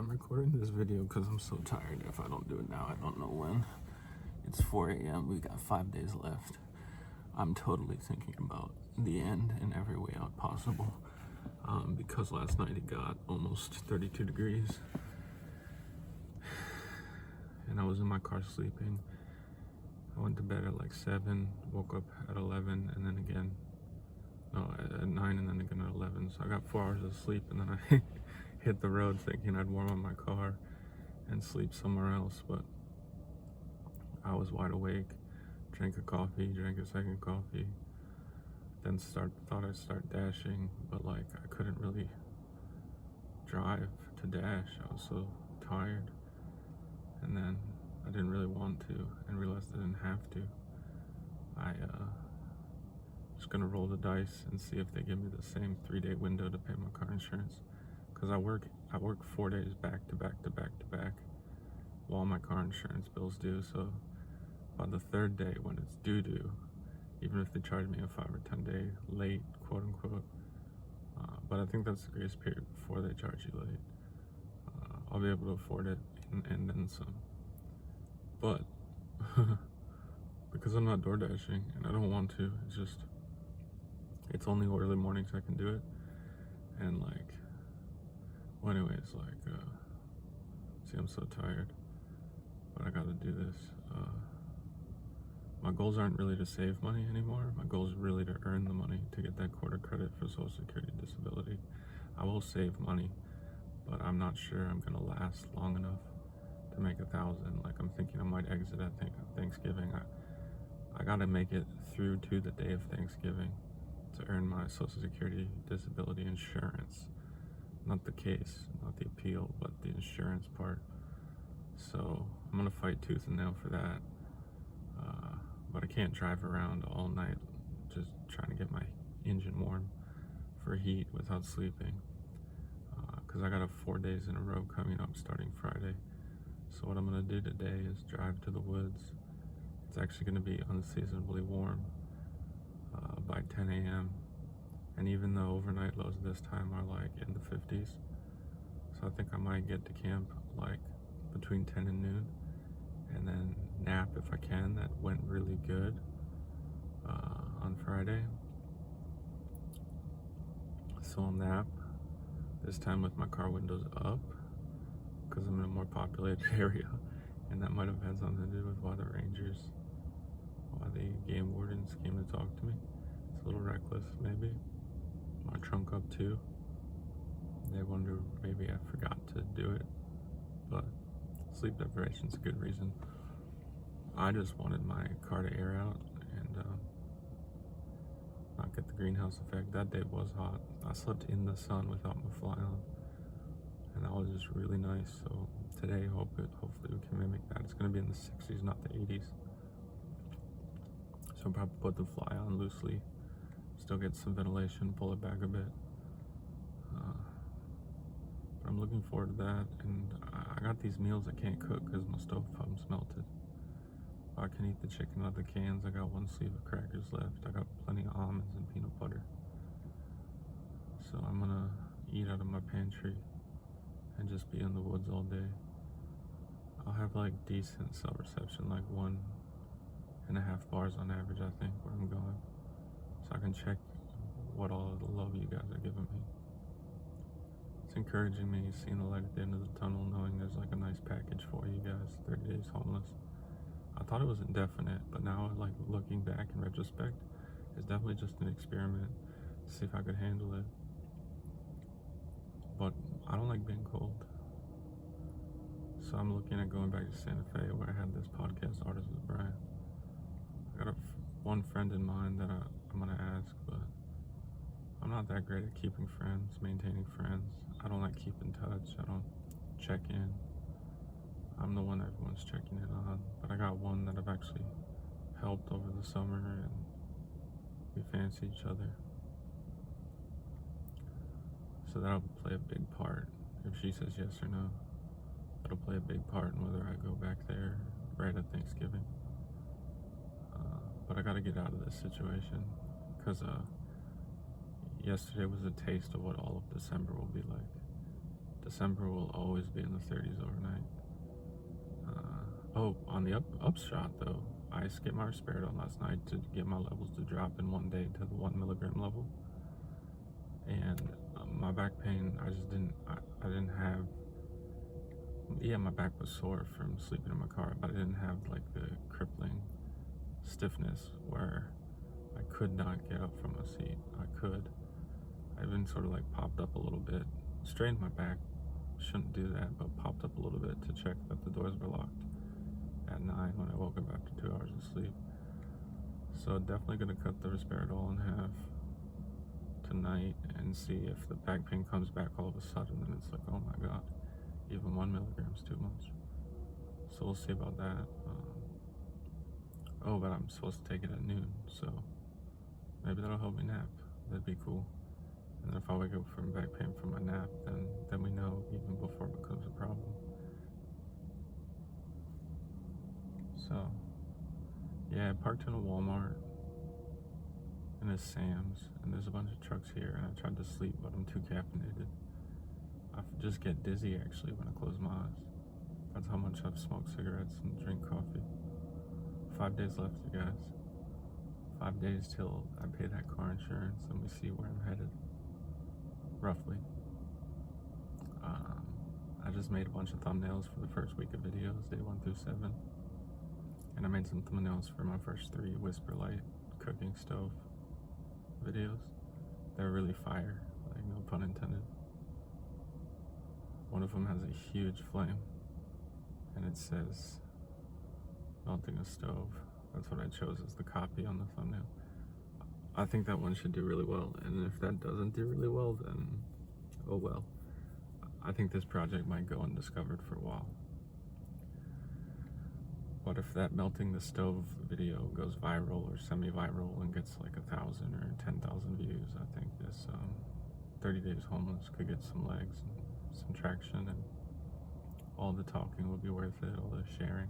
I'm recording this video because I'm so tired. If I don't do it now, I don't know when. It's 4 a.m. We got 5 days left. I'm totally thinking about the end in every way out possible. Because last night it got almost 32 degrees. And I was in my car sleeping. I went to bed at like 7, woke up at 11, and then again, at 9, and then again at 11. So I got 4 hours of sleep, and then I hit the road thinking I'd warm up my car and sleep somewhere else. But I was wide awake, drank a coffee, drank a second coffee, then thought I'd start dashing, but like I couldn't really drive to dash. I was so tired. And then I didn't really want to and realized I didn't have to. I was gonna roll the dice and see if they give me the same 3-day window to pay my car insurance. Cause I work 4 days back to back to back to back while my car insurance bills due. So by the 3rd day when it's due, even if they charge me a 5 or 10 day late, quote unquote, but I think that's the grace period before they charge you late, I'll be able to afford it and then some. But because I'm not door dashing and I don't want to, it's only early mornings I can do it. And like, well, anyways, like, see, I'm so tired, but I gotta do this. My goals aren't really to save money anymore. My goal is really to earn the money to get that quarter credit for Social Security disability. I will save money, but I'm not sure I'm gonna last long enough to make 1,000. Like, I'm thinking I might exit at Thanksgiving. I gotta make it through to the day of Thanksgiving to earn my Social Security disability insurance. Not the case, not the appeal, but the insurance part. So I'm gonna fight tooth and nail for that. But I can't drive around all night just trying to get my engine warm for heat without sleeping. Because I got 4 days in a row coming up starting Friday. So what I'm gonna do today is drive to the woods. It's actually gonna be unseasonably warm by 10 a.m. And even though overnight lows this time are like in the 50s, so I think I might get to camp like between 10 and noon, and then nap if I can. That went really good on Friday. So I'll nap, this time with my car windows up, because I'm in a more populated area, and that might have had something to do with why the game wardens came to talk to me. It's a little reckless, maybe. My trunk up too. They wonder maybe I forgot to do it, but sleep deprivation's a good reason. I just wanted my car to air out and not get the greenhouse effect. That day was hot. I slept in the sun without my fly on, and that was just really nice. So today, hopefully we can mimic that. It's gonna be in the 60s, not the 80s. So I'll probably put the fly on loosely, still get some ventilation, pull it back a bit. But I'm looking forward to that. And I got these meals I can't cook because my stovepipe's melted. I can eat the chicken out of the cans. I got 1 sleeve of crackers left. I got plenty of almonds and peanut butter. So I'm gonna eat out of my pantry and just be in the woods all day. I'll have like decent cell reception, like 1.5 bars on average, I think, where I'm going. So I can check what all of the love you guys are giving me. It's encouraging me, seeing the light at the end of the tunnel, knowing there's like a nice package for you guys, 30 days homeless. I thought it was indefinite, but now, like, looking back in retrospect, it's definitely just an experiment to see if I could handle it. But I don't like being cold. So I'm looking at going back to Santa Fe, where I had this podcast, Artists with Brian. I got one friend in mind that I'm gonna ask, but I'm not that great at keeping friends, maintaining friends. I don't like keep in touch. I don't check in. I'm the one everyone's checking in on, but I got one that I've actually helped over the summer, and we fancy each other. So that'll play a big part. If she says yes or no, that'll play a big part in whether I go back there right at Thanksgiving. But I gotta get out of this situation, because yesterday was a taste of what all of December will be like. December will always be in the 30s overnight. On the upshot though, I skipped my risperidone last night to get my levels to drop in one day to the 1 milligram level. And my back pain, I didn't have, my back was sore from sleeping in my car, but I didn't have like the crippling stiffness where I could not get up from a seat. I even sort of like popped up a little bit, strained my back, shouldn't do that, but popped up a little bit to check that the doors were locked at 9 when I woke up after 2 hours of sleep. So definitely gonna cut the risperidol in half tonight and see if the back pain comes back all of a sudden, and it's like, oh my god, even 1 milligram is too much. So we'll see about that. But I'm supposed to take it at noon, so maybe that'll help me nap. That'd be cool. And then if I wake up from back pain from my nap, then we know even before it becomes a problem. So yeah, I parked in a Walmart and a Sam's, and there's a bunch of trucks here, and I tried to sleep, but I'm too caffeinated. I just get dizzy actually when I close my eyes. That's how much I've smoked cigarettes and drink coffee. 5 days left, you guys. 5 days till I pay that car insurance and we see where I'm headed, roughly. I just made a bunch of thumbnails for the first week of videos, day 1 through 7. And I made some thumbnails for my first 3 Whisper Light cooking stove videos. They're really fire, like no pun intended. One of them has a huge flame and it says melting a stove. That's what I chose as the copy on the thumbnail. I think that one should do really well, and if that doesn't do really well, then oh well. I think this project might go undiscovered for a while. But if that melting the stove video goes viral or semi-viral and gets like 1,000 or 10,000 views, I think this 30 Days Homeless could get some legs and some traction, and all the talking will be worth it, all the sharing.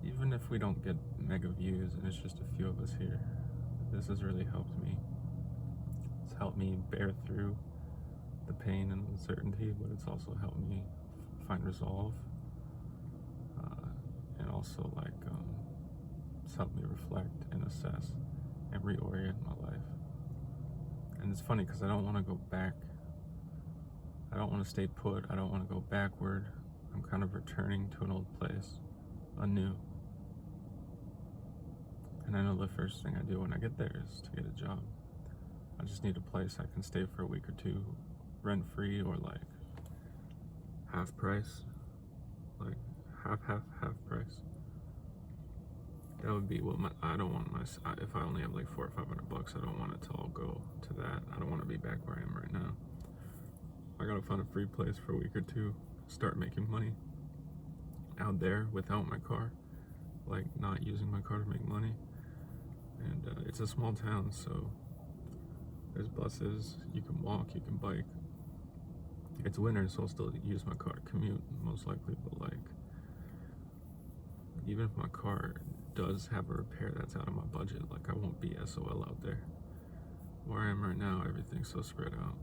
Even if we don't get mega views and it's just a few of us here, this has really helped me. It's helped me bear through the pain and uncertainty, but it's also helped me find resolve. And also it's helped me reflect and assess and reorient my life. And it's funny because I don't want to go back. I don't want to stay put. I don't want to go backward. I'm kind of returning to an old place, anew. And I know the first thing I do when I get there is to get a job. I just need a place I can stay for a week or two, rent-free, or like half price, like half price. That would be what I don't want if I only have like $400 or $500, I don't want it to all go to that. I don't want to be back where I am right now. I gotta find a free place for a week or two, start making money out there without my car, like not using my car to make money. And it's a small town, so there's buses, you can walk, you can bike. It's winter, so I'll still use my car to commute, most likely, but like, even if my car does have a repair that's out of my budget, like I won't be SOL out there. Where I am right now, everything's so spread out.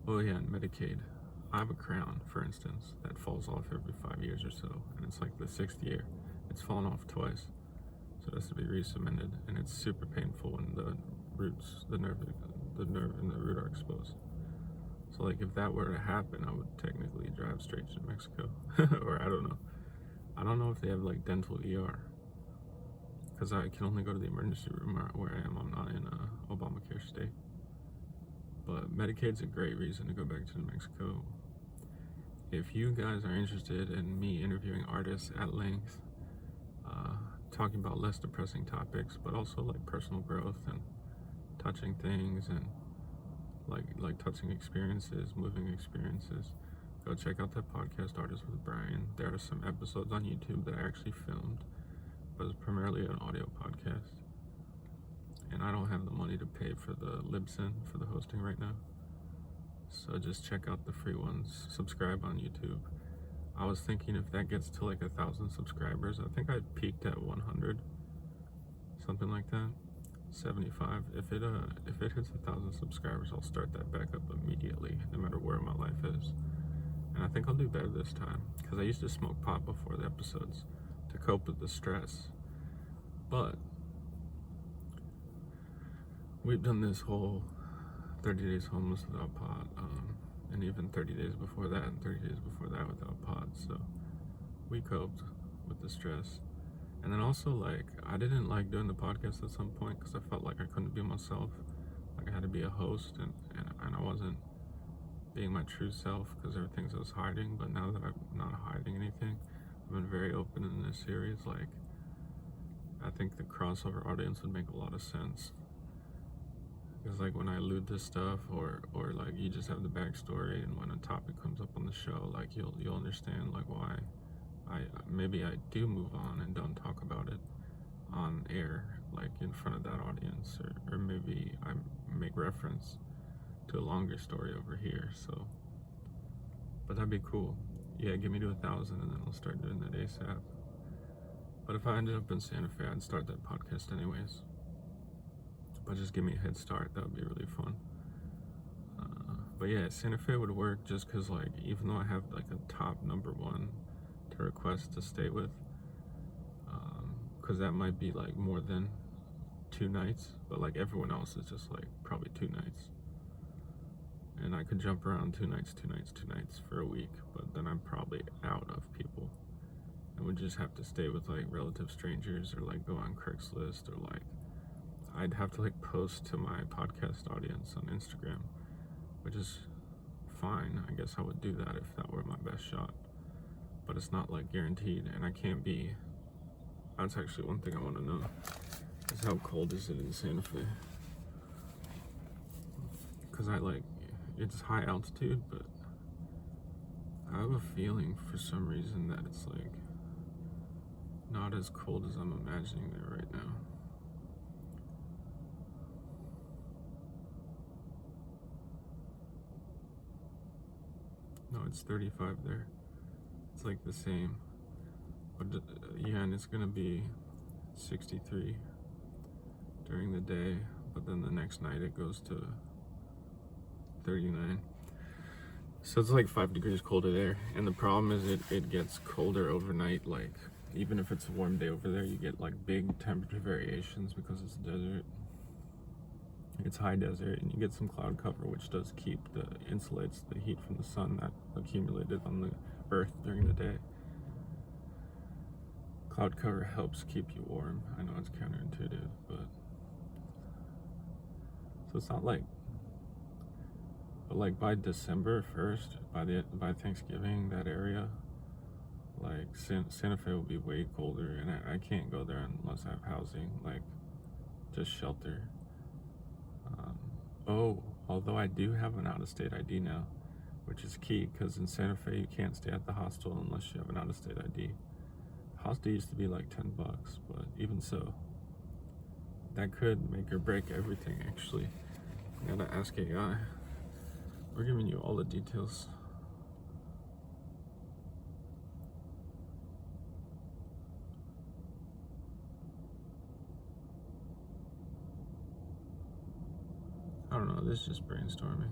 Oh yeah, and Medicaid. I have a crown, for instance, that falls off every 5 years or so, and it's like the 6th year. It's fallen off twice, so it has to be re-cemented, and it's super painful when the roots, the nerve and the root are exposed. So like if that were to happen, I would technically drive straight to Mexico, or I don't know. I don't know if they have like dental ER, because I can only go to the emergency room where I am. I'm not in Obamacare state. But Medicaid's a great reason to go back to New Mexico. If you guys are interested in me interviewing artists at length, talking about less depressing topics, but also like personal growth and touching things and like touching experiences, moving experiences, go check out that podcast, Artists with Brian. There are some episodes on YouTube that I actually filmed, but it's primarily an audio podcast. And I don't have the money to pay for the Libsyn for the hosting right now. So just check out the free ones. Subscribe on YouTube. I was thinking if that gets to like 1,000 subscribers, I think I peaked at 100, something like that. 75. If it hits 1,000 subscribers, I'll start that back up immediately, no life is. And I think I'll do better this time, because I used to smoke pot before the episodes to cope with the stress. But we've done this whole 30 days homeless without pot, and even 30 days before that, and 30 days before that without pot. So we coped with the stress. And then also, like, I didn't like doing the podcast at some point because I felt like I couldn't be myself. Like, I had to be a host, and I wasn't being my true self because everything I was hiding. But now that I'm not hiding anything, I've been very open in this series. Like, I think the crossover audience would make a lot of sense. Because, like, when I allude to stuff, or like, you just have the backstory, and when a topic comes up on the show, like, you'll understand, like, why maybe I do move on and don't talk about it on air, like in front of that audience, or maybe I make reference to a longer story over here. So, but that'd be cool. Yeah, get me to 1,000 and then I'll start doing that ASAP. But if I ended up in Santa Fe, I'd start that podcast anyways. But just give me a head start, that would be really fun. But yeah, Santa Fe would work just because, like, even though I have like a top number one to request to stay with, because that might be like more than 2 nights, but like everyone else is just like probably 2 nights, and I could jump around 2 nights for a week, but then I'm probably out of people and would just have to stay with like relative strangers, or like go on Craigslist, or like I'd have to like post to my podcast audience on Instagram, which is fine. I guess I would do that if that were my best shot, but it's not like guaranteed, and I can't be. That's actually one thing I want to know, is how cold is it in Santa Fe? Because it's high altitude, but I have a feeling for some reason that it's like not as cold as I'm imagining there right now. No, it's 35 there. It's like the same. But yeah, and it's gonna be 63 during the day, but then the next night it goes to 39. So it's like 5 degrees colder there. And the problem is it gets colder overnight. Like, even if it's a warm day over there, you get like big temperature variations because it's desert. It's high desert, and you get some cloud cover, which does insulates the heat from the sun that accumulated on the earth during the day. Cloud cover helps keep you warm. I know it's counterintuitive, but so it's not like, but like by December 1st, by Thanksgiving, that area, like Santa Fe will be way colder, and I can't go there unless I have housing, like just shelter. Although I do have an out-of-state ID now, which is key, because in Santa Fe you can't stay at the hostel unless you have an out-of-state ID. The hostel used to be like $10, but even so, that could make or break everything. Actually, I gotta ask AI. We're giving you all the details. I don't know, this is just brainstorming.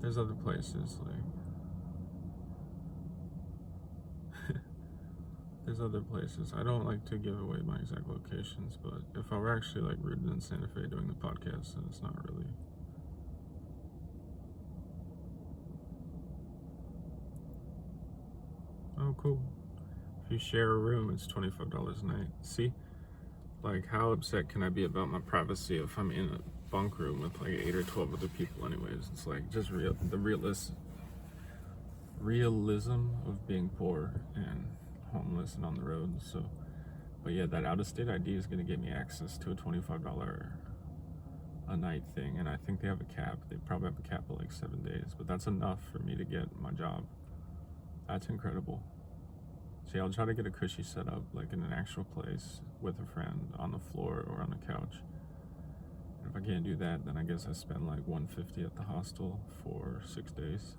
There's other places, like there's other places. I don't like to give away my exact locations, but if I were actually like rooted in Santa Fe doing the podcast, then it's not really. Oh, cool. If you share a room, it's $25 a night. See? Like, how upset can I be about my privacy if I'm in a bunk room with like 8 or 12 other people anyways? It's like just the realism of being poor and homeless and on the road. So, but yeah, that out-of-state ID is going to get me access to a $25 a night thing, and I think they have a cap. They probably have a cap of like 7 days, but that's enough for me to get my job. That's incredible. See, I'll try to get a cushy setup, like in an actual place with a friend on the floor or on the couch. And if I can't do that, then I guess I spend like $150 at the hostel for 6 days.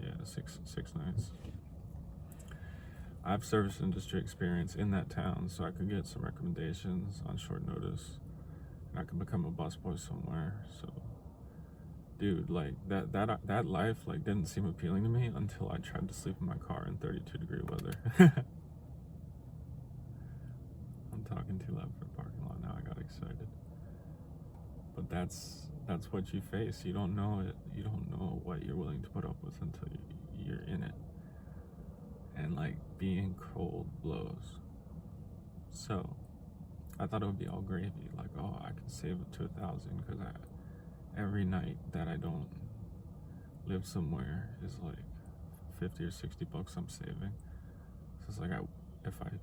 Yeah, six nights. I have service industry experience in that town, so I could get some recommendations on short notice, and I could become a busboy somewhere. So dude, like that life like didn't seem appealing to me until I tried to sleep in my car in 32-degree weather. I'm talking too loud for a parking lot now. I got excited. But that's what you face. You don't know it. You don't know what you're willing to put up with until you're in it. And like being cold blows. So I thought it would be all gravy. Like, oh, I can save it to 1,000 because every night that I don't live somewhere is like 50 or 60 bucks I'm saving. So it's like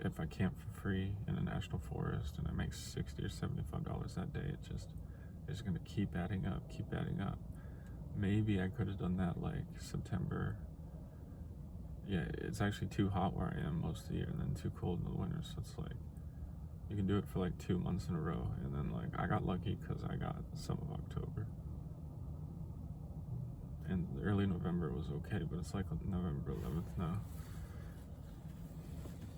if I camp for free in a national forest and I make $60 or $75 that day, it's gonna keep adding up. Maybe I could have done that like September. Yeah, it's actually too hot where I am most of the year and then too cold in the winter. So it's like you can do it for like 2 months in a row, and then like I got lucky because I got some of October. And early November was okay, but it's like November 11th now.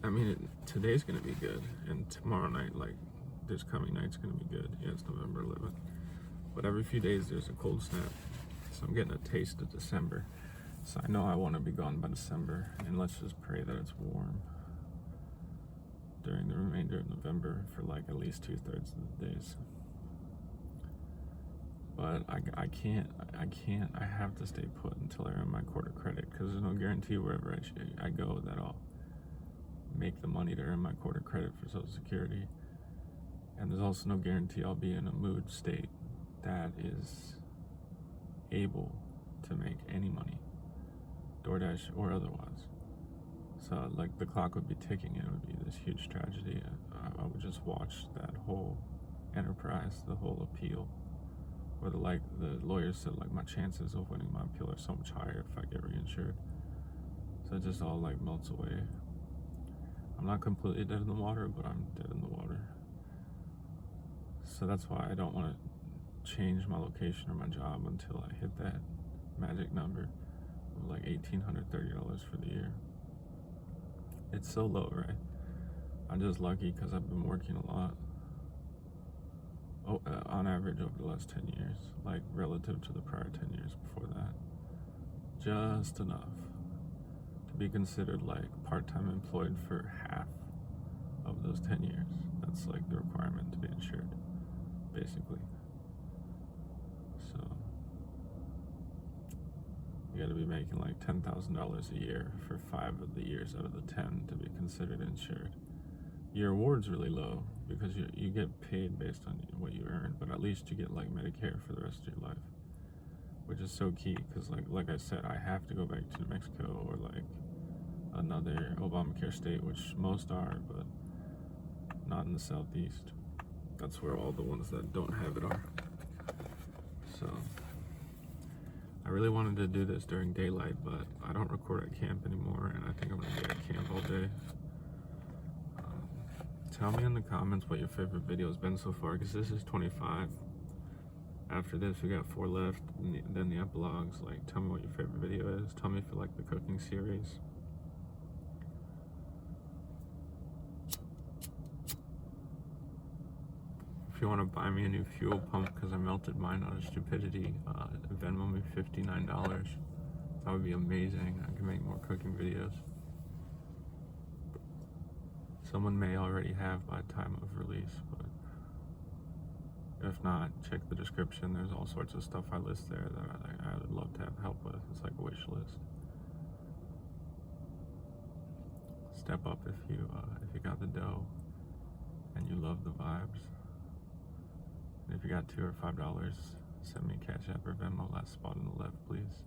I mean, today's gonna be good, and tomorrow night, like this coming night's gonna be good. Yeah, it's November 11th. But every few days there's a cold snap, so I'm getting a taste of December. So I know I want to be gone by December, and let's just pray that it's warm during the remainder of November for like at least 2/3 of the days. But I can't. I have to stay put until I earn my quarter credit, because there's no guarantee wherever I go that I'll make the money to earn my quarter credit for Social Security. And there's also no guarantee I'll be in a mood state that is able to make any money, DoorDash or otherwise. So like the clock would be ticking, and it would be this huge tragedy. I would just watch that whole enterprise, the whole appeal, where the lawyers said like my chances of winning my appeal are so much higher if I get reinsured. So it just all like melts away. I'm not completely dead in the water, but I'm dead in the water. So that's why I don't want to change my location or my job until I hit that magic number of like $1,830 for the year. It's so low, right? I'm just lucky because I've been working a lot. On average over the last 10 years, like relative to the prior 10 years before that. Just enough to be considered like part-time employed for half of those 10 years. That's like the requirement to be insured, basically. So you gotta be making like $10,000 a year for 5 of the years out of the 10 to be considered insured. Your award's really low because you get paid based on what you earn, but at least you get like Medicare for the rest of your life, which is so key because like I said, I have to go back to New Mexico or like another Obamacare state, which most are, but not in the Southeast. That's where all the ones that don't have it are. So I really wanted to do this during daylight, but I don't record at camp anymore, and I think I'm gonna be at camp all day. Tell me in the comments what your favorite video has been so far, because this is 25. After this, we got 4 left, and then the epilogues. Like, tell me what your favorite video is. Tell me if you like the cooking series. If you want to buy me a new fuel pump, because I melted mine out of stupidity, Venmo me $59. That would be amazing. I can make more cooking videos. Someone may already have by time of release, but if not, check the description. There's all sorts of stuff I list there that I would love to have help with. It's like a wish list. Step up if you got the dough and you love the vibes. And if you got $2 or $5, send me Cashapp or Venmo, last spot on the left, please.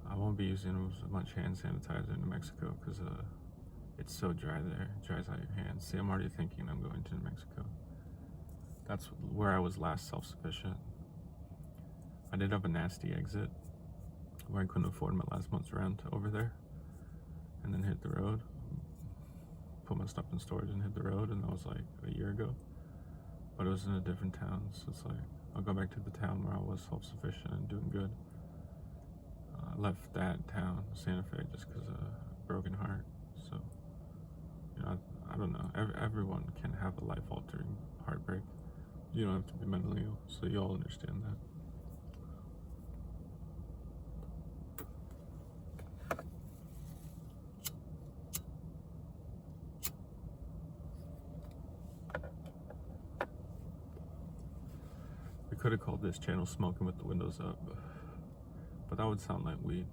I won't be using as much hand sanitizer in New Mexico because it's so dry there. It dries out your hands. See, I'm already thinking I'm going to New Mexico. That's where I was last self-sufficient. I did have a nasty exit where I couldn't afford my last month's rent over there, and then hit the road, put my stuff in storage and hit the road, and that was like a year ago. But it was in a different town, so it's like I'll go back to the town where I was self-sufficient and doing good. I left that town, Santa Fe, just because of a broken heart. So, you know, I don't know. Everyone can have a life-altering heartbreak. You don't have to be mentally ill, so you all understand that. could have called this channel Smoking with the Windows Up, but that would sound like weed.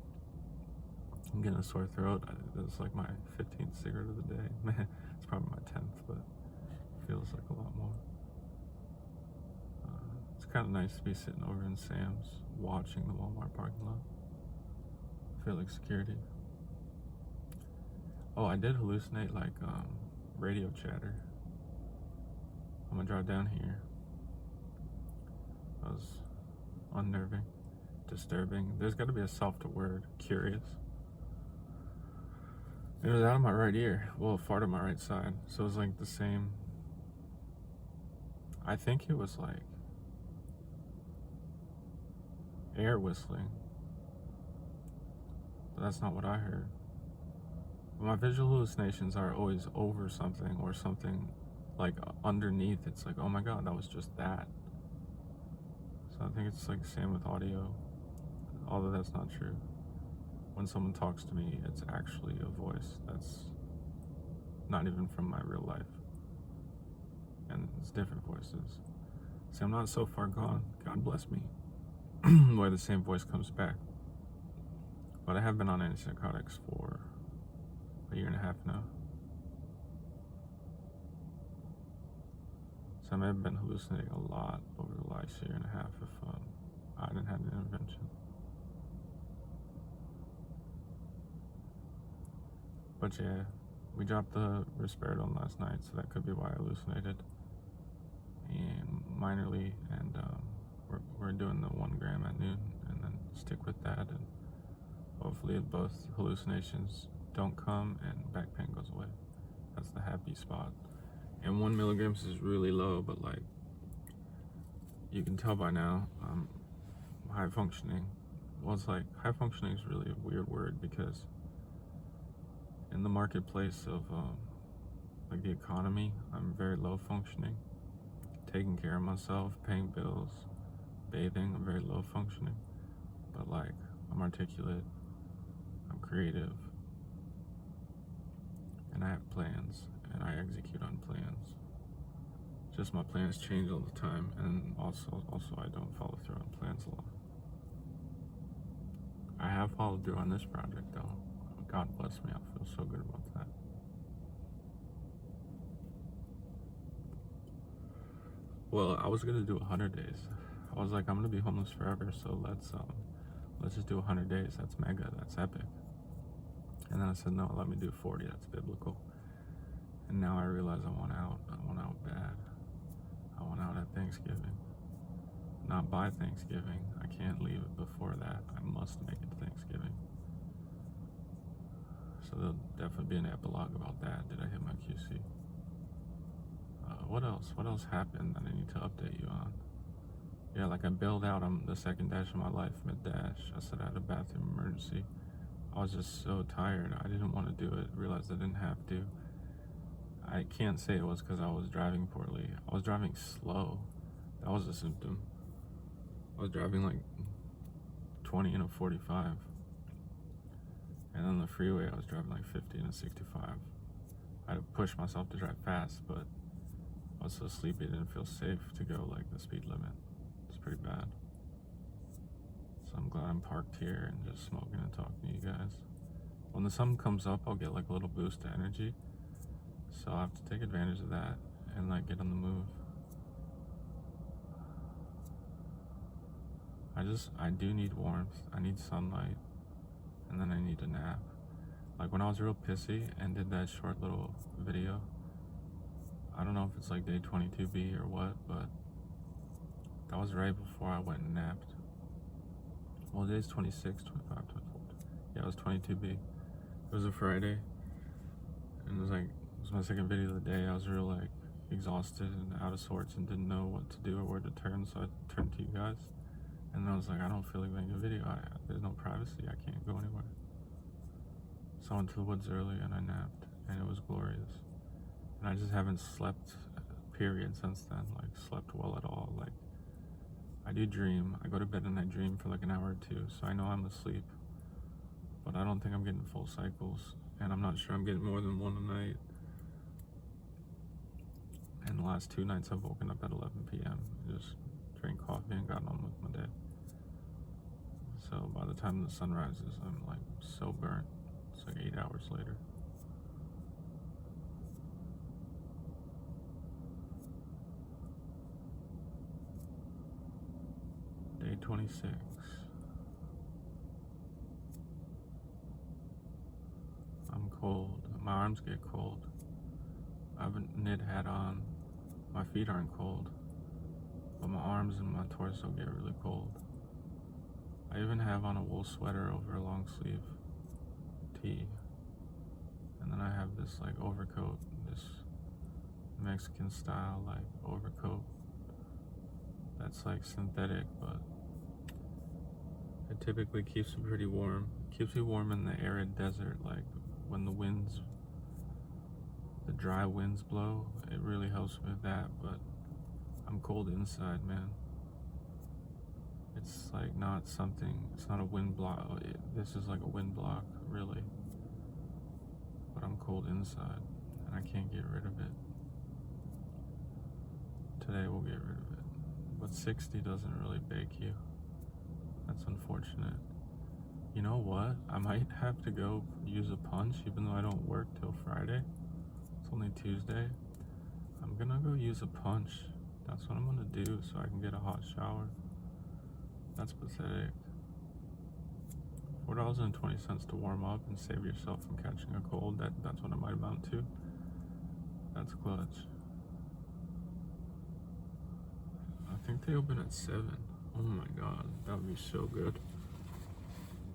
I'm getting a sore throat. It's like my 15th cigarette of the day. Man, it's probably my 10th, but it feels like a lot more. It's kind of nice to be sitting over in Sam's watching the Walmart parking lot. I feel like security. Oh, I did hallucinate like radio chatter. I'm gonna drive down here. That was unnerving, disturbing. There's gotta be a softer word, curious. It was out of my right ear, well, a fart on my right side. So it was like the same, I think it was like air whistling, but that's not what I heard. My visual hallucinations are always over something or something like underneath. It's like, oh my god, that was just that. So I think it's like the same with audio, although that's not true. When someone talks to me, it's actually a voice that's not even from my real life, and it's different voices. See, I'm not so far gone, God bless me, where the same voice comes back. But I have been on antipsychotics for a year and a half now. So I may have been hallucinating a lot over the last year and a half if I didn't have an intervention. But yeah, we dropped the risperidone last night, so that could be why I hallucinated. And minorly, and we're doing the 1 gram at noon, and then stick with that, and hopefully both hallucinations don't come and back pain goes away. That's the happy spot. And 1 milligrams is really low, but like you can tell by now, I'm high functioning. Well, it's like high functioning is really a weird word, because in the marketplace of like the economy, I'm very low functioning. Taking care of myself, paying bills, bathing, I'm very low functioning. But like, I'm articulate, I'm creative, and I have plans, and I execute on plans. Just my plans change all the time, and also I don't follow through on plans a lot. I have followed through on this project though. God bless me, I feel so good about that. Well, I was gonna do 100 days. I was like, I'm gonna be homeless forever, so let's just do 100 days. That's mega, that's epic. And then I said, no, let me do 40, that's biblical. And now I realize I want out bad. I want out at Thanksgiving. Not by Thanksgiving, I can't leave it before that. I must make it Thanksgiving. So there'll definitely be an epilogue about that. Did I hit my QC? What else happened that I need to update you on? Yeah, like I bailed out on the second dash of my life, mid-dash. I said I had a bathroom emergency. I was just so tired. I didn't want to do it. Realized I didn't have to. I can't say it was because I was driving poorly. I was driving slow. That was a symptom. I was driving like 20 in a 45. And on the freeway, I was driving like 50 in a 65. I had to push myself to drive fast, but I was so sleepy, it didn't feel safe to go like the speed limit. It's pretty bad. So I'm glad I'm parked here and just smoking and talking to you guys. When the sun comes up, I'll get like a little boost of energy. So I'll have to take advantage of that and like get on the move. I do need warmth. I need sunlight. And then I need a nap. Like when I was real pissy and did that short little video, I don't know if it's like day 22B or what, but that was right before I went and napped. Well, today's 26, 25, 24. Yeah, it was 22B. It was a Friday. And it was my second video of the day. I was real like exhausted and out of sorts and didn't know what to do or where to turn, so I turned to you guys. And then I was like, I don't feel like making a video. There's no privacy. I can't go anywhere. So I went to the woods early and I napped, and it was glorious. And I just haven't slept, period, since then. Like, slept well at all. Like, I do dream. I go to bed and I dream for like an hour or two, so I know I'm asleep. But I don't think I'm getting full cycles, and I'm not sure I'm getting more than one a night. And the last 2 nights I've woken up at 11 p.m. just drank coffee, and got on with my day. So by the time the sun rises, I'm like so burnt. It's like 8 hours later. Day 26. I'm cold. My arms get cold. I have a knit hat on. My feet aren't cold, but my arms and my torso get really cold. I even have on a wool sweater over a long sleeve tee. And then I have this like overcoat, this Mexican style like overcoat that's like synthetic, but it typically keeps me pretty warm. It keeps me warm in the arid desert, like when the dry winds blow, it really helps me with that, but I'm cold inside, man. It's like not a wind block. This is like a wind block, really. But I'm cold inside, and I can't get rid of it. Today we'll get rid of it. But 60 doesn't really bake you. That's unfortunate. You know what? I might have to go use a punch, even though I don't work till Friday. It's only Tuesday. I'm gonna go use a punch. That's what I'm gonna do so I can get a hot shower. That's pathetic. $4.20 to warm up and save yourself from catching a cold. That's what it might amount to. That's clutch. I think they open at 7. Oh my god, that would be so good.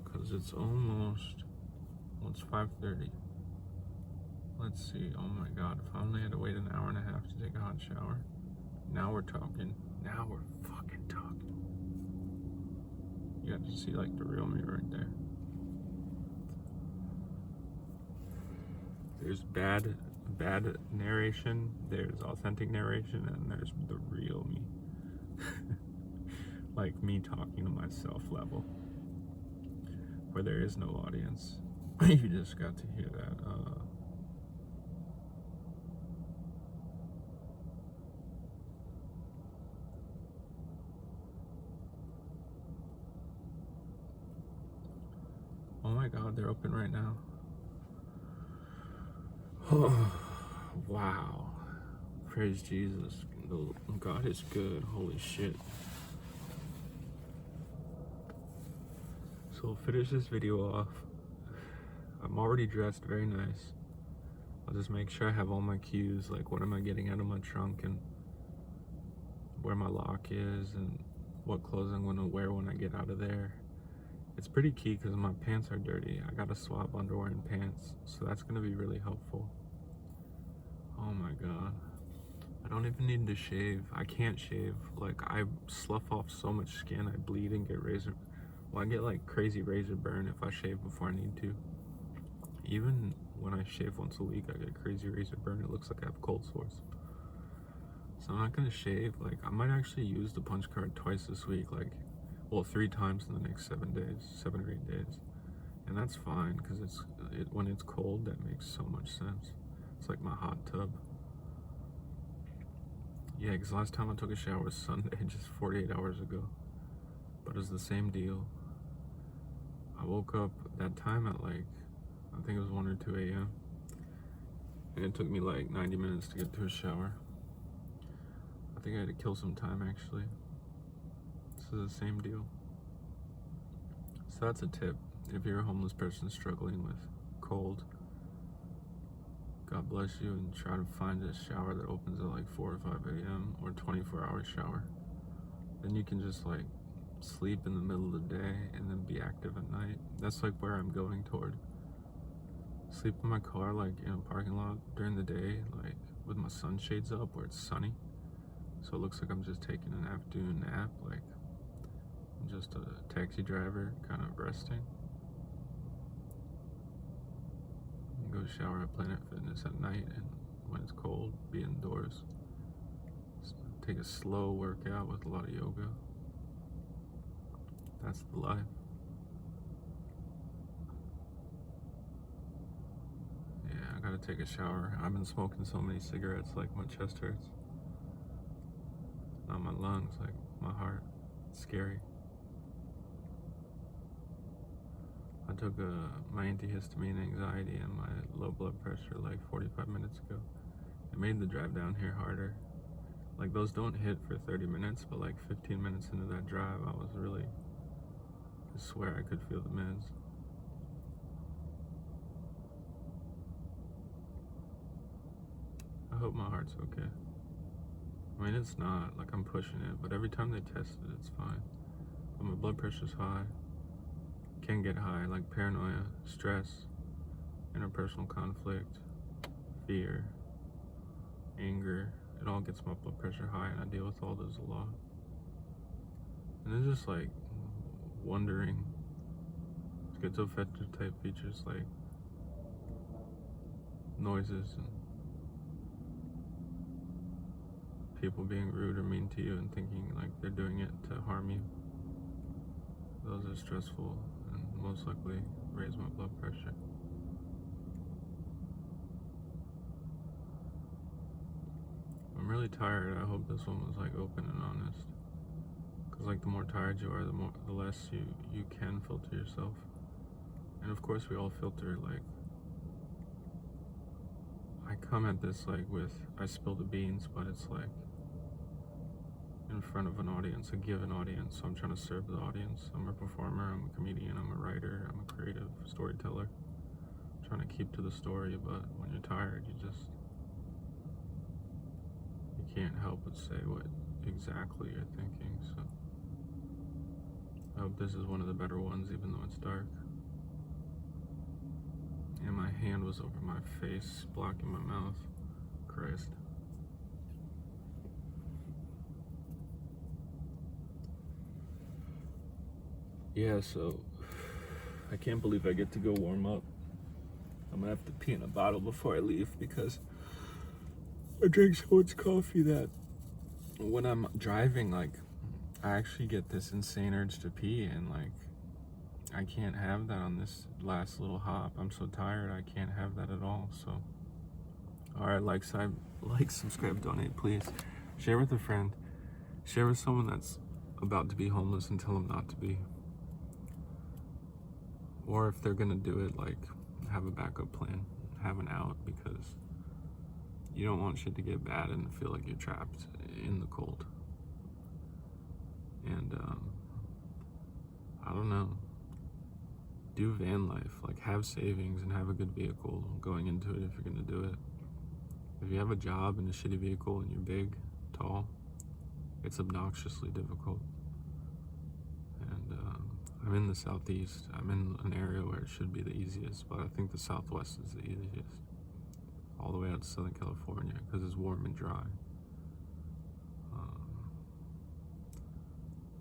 Because it's almost, well, it's 5:30. Let's see. Oh my god, if I only had to wait an hour and a half to take a hot shower. Now we're talking. Now we're fucking talking. You got to see like the real me right there. There's bad narration, there's authentic narration, and there's the real me. Like me talking to myself level, where there is no audience. You just got to hear that. Oh my god, they're open right now. Oh, wow. Praise Jesus. God is good. Holy shit. So we'll finish this video off. I'm already dressed very nice. I'll just make sure I have all my cues, like what am I getting out of my trunk and where my lock is and what clothes I'm going to wear when I get out of there. It's pretty key because my pants are dirty. I gotta swap underwear and pants, so that's gonna be really helpful. Oh my god. I don't even need to shave. I can't shave. Like, I slough off so much skin, I bleed and get I get like crazy razor burn if I shave before I need to. Even when I shave once a week, I get crazy razor burn. It looks like I have cold sores. So I'm not gonna shave. Like, I might actually use the punch card twice this week, like, well, 3 times in the next 7 or 8 days. And that's fine, because when it's cold, that makes so much sense. It's like my hot tub. Yeah, because last time I took a shower was Sunday, just 48 hours ago. But it's the same deal. I woke up that time at like, I think it was 1 or 2 a.m. And it took me like 90 minutes to get to a shower. I think I had to kill some time, actually. This is the same deal. So that's a tip. If you're a homeless person struggling with cold, God bless you, and try to find a shower that opens at like 4 or 5 a.m. or 24-hour shower. Then you can just like sleep in the middle of the day and then be active at night. That's like where I'm going toward. Sleep in my car, like in a parking lot during the day, like with my sunshades up where it's sunny. So it looks like I'm just taking an afternoon nap, like I'm just a taxi driver, kind of resting. And go shower at Planet Fitness at night, and when it's cold, be indoors. Take a slow workout with a lot of yoga. That's the life. Yeah, I gotta take a shower. I've been smoking so many cigarettes, like my chest hurts. Not my lungs, like my heart. It's scary. I took my antihistamine anxiety and my low blood pressure like 45 minutes ago. It made the drive down here harder. Like, those don't hit for 30 minutes, but like 15 minutes into that drive, I swear I could feel the meds. I hope my heart's okay. I mean, it's not, like, I'm pushing it, but every time they test it, it's fine. But my blood pressure's high, can get high, like paranoia, stress, interpersonal conflict, fear, anger. It all gets my blood pressure high, and I deal with all those a lot. And it's just like wondering, schizoaffective type features like noises and people being rude or mean to you and thinking like they're doing it to harm you. Those are stressful and most likely raise my blood pressure. I'm really tired. I hope this one was like open and honest. Cause like the more tired you are, the less you can filter yourself. And of course we all filter. Like, I come at this like I spill the beans, but it's like in front of an audience, a given audience. So I'm trying to serve the audience. I'm a performer, I'm a comedian, I'm a writer, I'm a creative storyteller. I'm trying to keep to the story, but when you're tired, you can't help but say what exactly you're thinking. So I hope this is one of the better ones, even though it's dark. And my hand was over my face, blocking my mouth. Christ. Yeah, so I can't believe I get to go warm up. I'm gonna have to pee in a bottle before I leave because I drink so much coffee that when I'm driving, like, I actually get this insane urge to pee, and like, I can't have that on this last little hop. I'm so tired, I can't have that at all. So, alright, like, subscribe, donate, please. Share with a friend. Share with someone that's about to be homeless and tell them not to be. Or if they're gonna do it, like, have a backup plan, have an out, because you don't want shit to get bad and feel like you're trapped in the cold. And I don't know, do van life, like, have savings and have a good vehicle going into it if you're gonna do it. If you have a job in a shitty vehicle and you're big, tall, it's obnoxiously difficult. And I'm in the Southeast. I'm in an area where it should be the easiest, but I think the Southwest is the easiest. All the way out to Southern California, because it's warm and dry.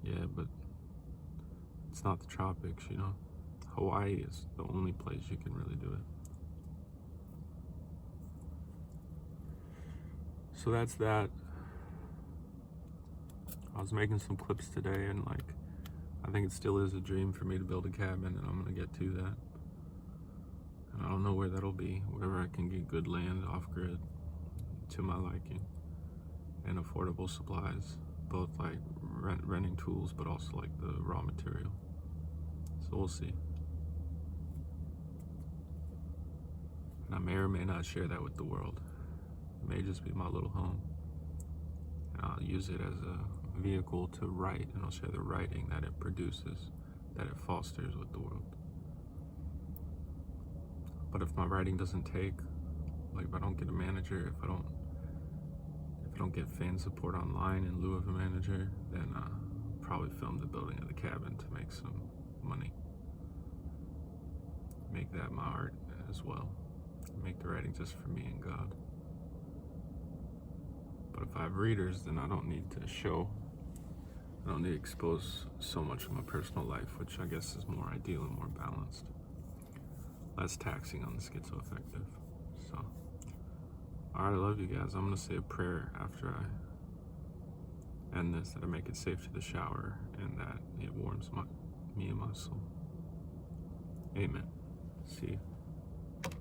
Yeah, but it's not the tropics, you know? Hawaii is the only place you can really do it. So that's that. I was making some clips today, and like, I think it still is a dream for me to build a cabin, and I'm gonna get to that. And I don't know where that'll be, wherever I can get good land off grid to my liking, and affordable supplies, both like renting tools, but also like the raw material. So we'll see. And I may or may not share that with the world. It may just be my little home. And I'll use it as a vehicle to write, and I'll share the writing that it produces, that it fosters with the world. But if my writing doesn't take, like if I don't get a manager, if I don't get fan support online in lieu of a manager, then I'll probably film the building of the cabin to make some money. Make that my art as well. Make the writing just for me and God. But if I have readers, then I don't need to show. I don't need to expose so much of my personal life, which I guess is more ideal and more balanced. Less taxing on the schizoaffective. So, alright, I love you guys. I'm gonna say a prayer after I end this, that I make it safe to the shower and that it warms me and my soul. Amen. See you.